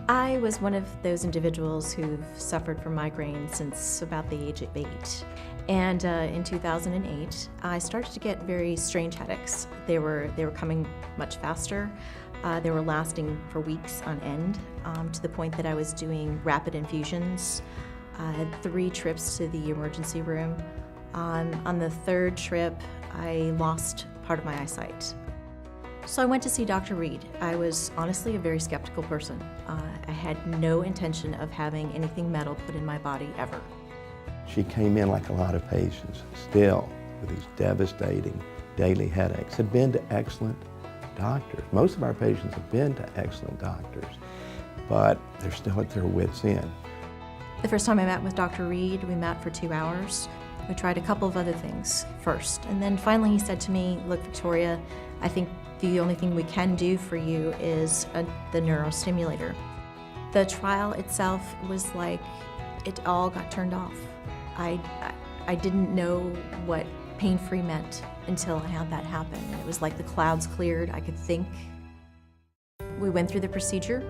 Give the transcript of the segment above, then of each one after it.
I was one of those individuals who've suffered from migraine since about the age of 8. And in 2008, I started to get very strange headaches. They were coming much faster. They were lasting for weeks on end, to the point that I was doing rapid infusions. I had 3 trips to the emergency room. On the 3rd trip, I lost part of my eyesight. So I went to see Dr. Reed. I was honestly a very skeptical person. I had no intention of having anything metal put in my body ever. She came in like a lot of patients, still with these devastating daily headaches. Had been to excellent doctors. Most of our patients have been to excellent doctors, but they're still at their wits' end. The first time I met with Dr. Reed, we met for 2 hours. We tried a couple of other things first, and then finally he said to me, "Look, Victoria, I think the only thing we can do for you is the neurostimulator." The trial itself was like, it all got turned off. I didn't know what pain-free meant until I had that happen. It was like the clouds cleared, I could think. We went through the procedure.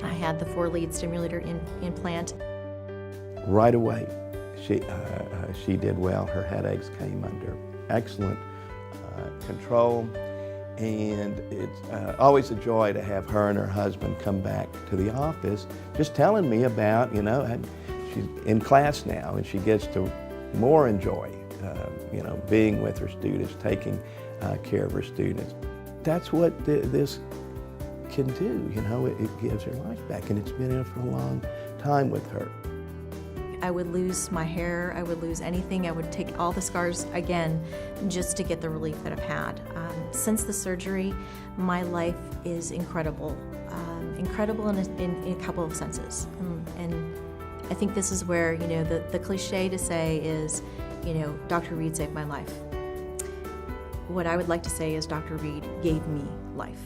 I had the 4-lead stimulator implant. Right away, she did well. Her headaches came under excellent control, and it's always a joy to have her and her husband come back to the office, just telling me about, she's in class now, and she gets to more enjoy, being with her students, taking care of her students. That's what this can do, it gives her life back, and it's been in for a long time with her. I would lose my hair, I would lose anything, I would take all the scars again just to get the relief that I've had. Since the surgery, my life is incredible. Incredible in a couple of senses. And I think this is where, the cliche to say is, Dr. Reed saved my life. What I would like to say is Dr. Reed gave me life.